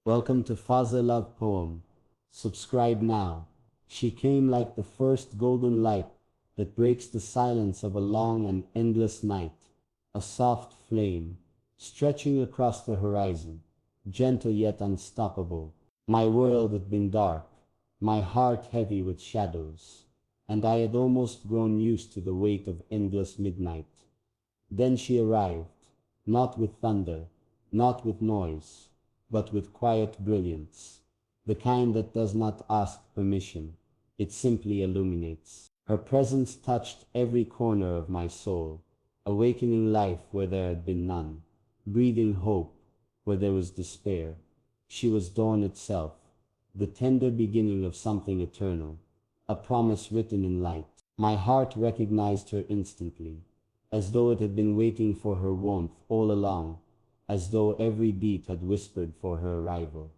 Welcome to Fazza Love Poem. Subscribe now. She came like the first golden light that breaks the silence of a long and endless night. A soft flame, stretching across the horizon, gentle yet unstoppable. My world had been dark, my heart heavy with shadows, and I had almost grown used to the weight of endless midnight. Then she arrived, not with thunder, not with noise, but with quiet brilliance, the kind that does not ask permission, it simply illuminates. Her presence touched every corner of my soul, awakening life where there had been none, breathing hope where there was despair. She was dawn itself, the tender beginning of something eternal, a promise written in light. My heart recognized her instantly, as though it had been waiting for her warmth all along, as though every beat had whispered for her arrival.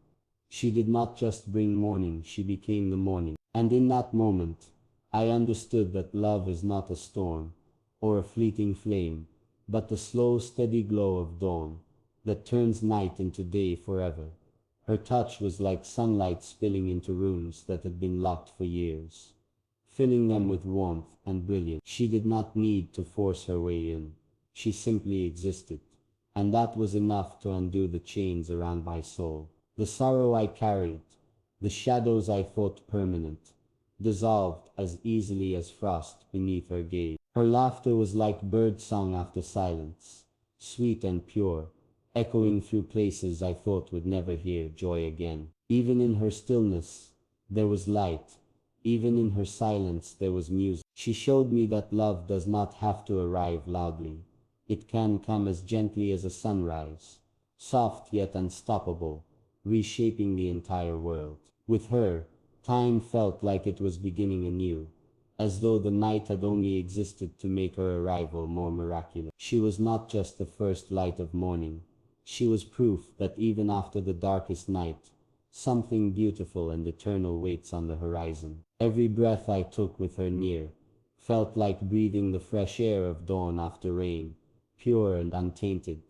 She did not just bring morning, she became the morning. And in that moment, I understood that love is not a storm, or a fleeting flame, but the slow, steady glow of dawn, that turns night into day forever. Her touch was like sunlight spilling into rooms that had been locked for years, filling them with warmth and brilliance. She did not need to force her way in. She simply existed, and that was enough to undo the chains around my soul. The sorrow I carried, the shadows I thought permanent, dissolved as easily as frost beneath her gaze. Her laughter was like bird song after silence, sweet and pure, echoing through places I thought would never hear joy again. Even in her stillness, there was light. Even in her silence, there was music. She showed me that love does not have to arrive loudly. It can come as gently as a sunrise, soft yet unstoppable, reshaping the entire world. With her, time felt like it was beginning anew, as though the night had only existed to make her arrival more miraculous. She was not just the first light of morning. She was proof that even after the darkest night, something beautiful and eternal waits on the horizon. Every breath I took with her near felt like breathing the fresh air of dawn after rain, pure and untainted,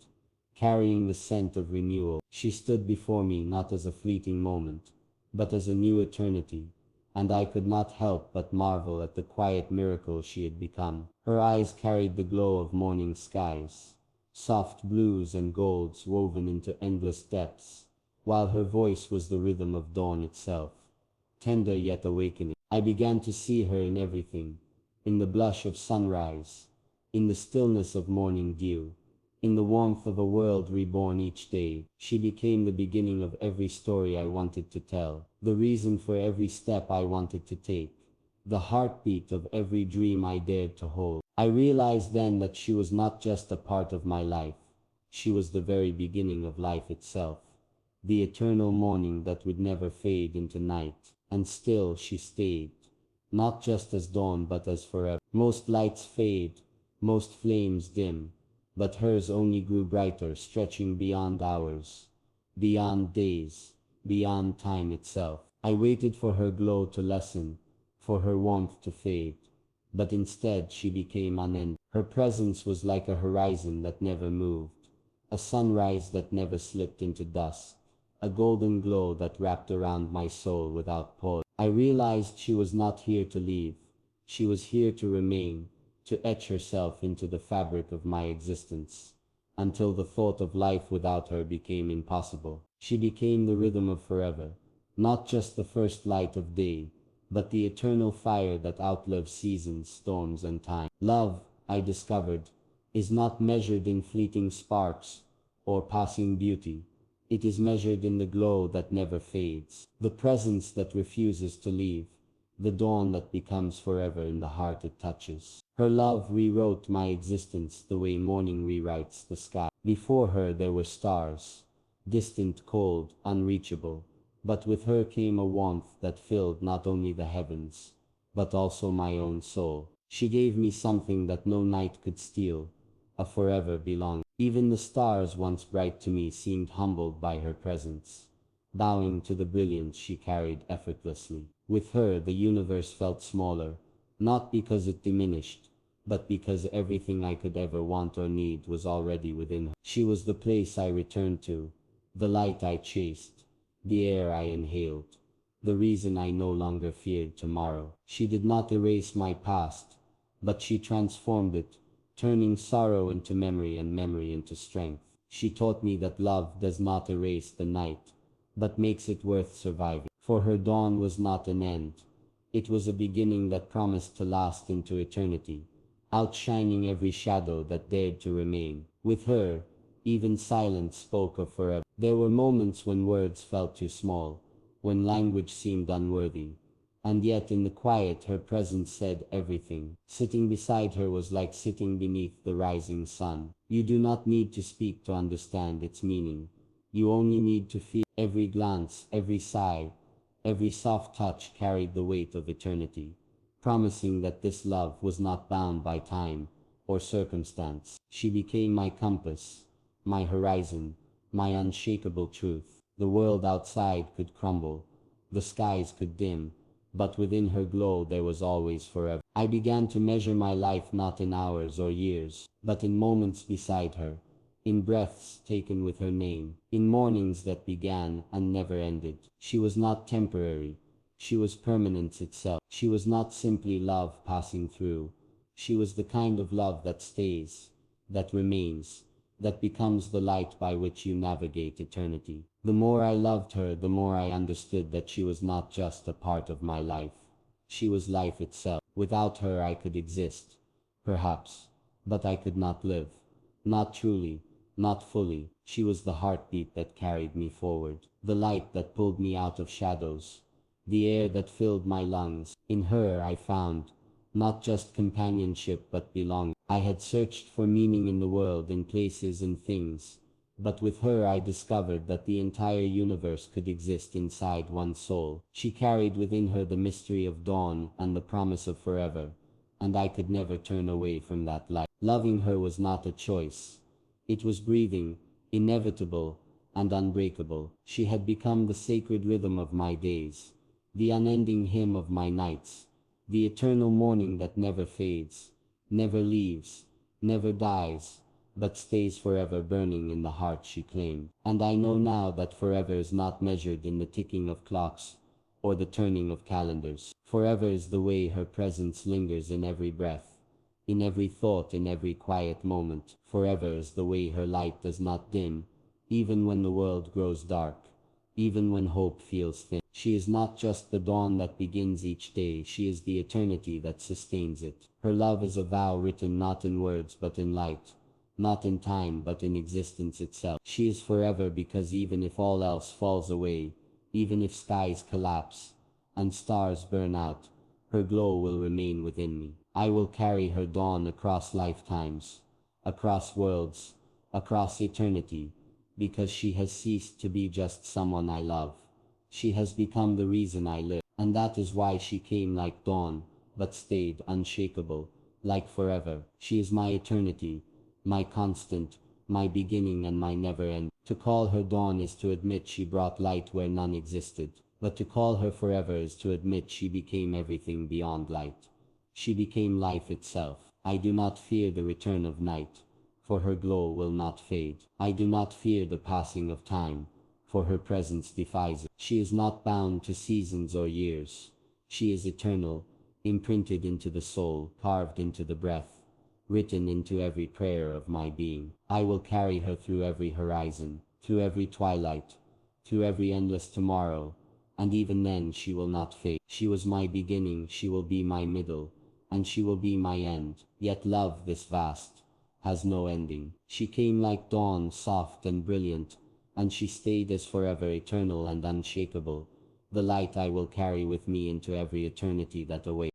carrying the scent of renewal. She stood before me not as a fleeting moment, but as a new eternity, and I could not help but marvel at the quiet miracle she had become. Her eyes carried the glow of morning skies, soft blues and golds woven into endless depths, while her voice was the rhythm of dawn itself, tender yet awakening. I began to see her in everything, in the blush of sunrise, in the stillness of morning dew, in the warmth of a world reborn each day. She became the beginning of every story I wanted to tell, the reason for every step I wanted to take, the heartbeat of every dream I dared to hold. I realized then that she was not just a part of my life, she was the very beginning of life itself, the eternal morning that would never fade into night. And still she stayed, not just as dawn but as forever. Most lights fade, most flames dim, but hers only grew brighter, stretching beyond hours, beyond days, beyond time itself. I waited for her glow to lessen, for her warmth to fade, but instead she became unending. Her presence was like a horizon that never moved, a sunrise that never slipped into dusk, a golden glow that wrapped around my soul without pause. I realized she was not here to leave, she was here to remain, to etch herself into the fabric of my existence, until the thought of life without her became impossible. She became the rhythm of forever, not just the first light of day, but the eternal fire that outlives seasons, storms, and time. Love, I discovered, is not measured in fleeting sparks or passing beauty. It is measured in the glow that never fades, the presence that refuses to leave, the dawn that becomes forever in the heart it touches. Her love rewrote my existence the way morning rewrites the sky. Before her there were stars, distant, cold, unreachable, but with her came a warmth that filled not only the heavens, but also my own soul. She gave me something that no night could steal, a forever belonging. Even the stars once bright to me seemed humbled by her presence, bowing to the brilliance she carried effortlessly. With her the universe felt smaller, not because it diminished, but because everything I could ever want or need was already within her. She was the place I returned to, the light I chased, the air I inhaled, the reason I no longer feared tomorrow. She did not erase my past, but she transformed it, turning sorrow into memory and memory into strength. She taught me that love does not erase the night, but makes it worth surviving. For her dawn was not an end. It was a beginning that promised to last into eternity, outshining every shadow that dared to remain. With her, even silence spoke of forever. There were moments when words felt too small, when language seemed unworthy, and yet in the quiet her presence said everything. Sitting beside her was like sitting beneath the rising sun. You do not need to speak to understand its meaning. You only need to feel. Every glance, every sigh, every soft touch carried the weight of eternity, promising that this love was not bound by time or circumstance. She became my compass, my horizon, my unshakable truth. The world outside could crumble, the skies could dim, but within her glow there was always forever. I began to measure my life not in hours or years, but in moments beside her, in breaths taken with her name, in mornings that began and never ended. She was not temporary, she was permanence itself. She was not simply love passing through, she was the kind of love that stays, that remains, that becomes the light by which you navigate eternity. The more I loved her, the more I understood that she was not just a part of my life. She was life itself. Without her I could exist, perhaps, but I could not live. Not truly, not fully. She was the heartbeat that carried me forward, the light that pulled me out of shadows, the air that filled my lungs. In her I found not just companionship but belonging. I had searched for meaning in the world, in places and things, but with her I discovered that the entire universe could exist inside one soul. She carried within her the mystery of dawn and the promise of forever, and I could never turn away from that light. Loving her was not a choice. It was breathing, inevitable and unbreakable. She had become the sacred rhythm of my days, the unending hymn of my nights, the eternal morning that never fades, never leaves, never dies, but stays forever burning in the heart she claimed. And I know now that forever is not measured in the ticking of clocks or the turning of calendars. Forever is the way her presence lingers in every breath, in every thought, in every quiet moment. Forever is the way her light does not dim, even when the world grows dark, even when hope feels thin. She is not just the dawn that begins each day, she is the eternity that sustains it. Her love is a vow written not in words but in light, not in time but in existence itself. She is forever because even if all else falls away, even if skies collapse and stars burn out, her glow will remain within me. I will carry her dawn across lifetimes, across worlds, across eternity, because she has ceased to be just someone I love. She has become the reason I live, and that is why she came like dawn, but stayed unshakable, like forever. She is my eternity, my constant, my beginning and my never end. To call her dawn is to admit she brought light where none existed, but to call her forever is to admit she became everything beyond light. She became life itself. I do not fear the return of night, for her glow will not fade. I do not fear the passing of time, for her presence defies it. She is not bound to seasons or years. She is eternal, imprinted into the soul, carved into the breath, written into every prayer of my being. I will carry her through every horizon, through every twilight, through every endless tomorrow, and even then she will not fade. She was my beginning, she will be my middle, and she will be my end. Yet love this vast has no ending. She came like dawn, soft and brilliant, and she stayed as forever eternal and unshakable, the light I will carry with me into every eternity that awaits.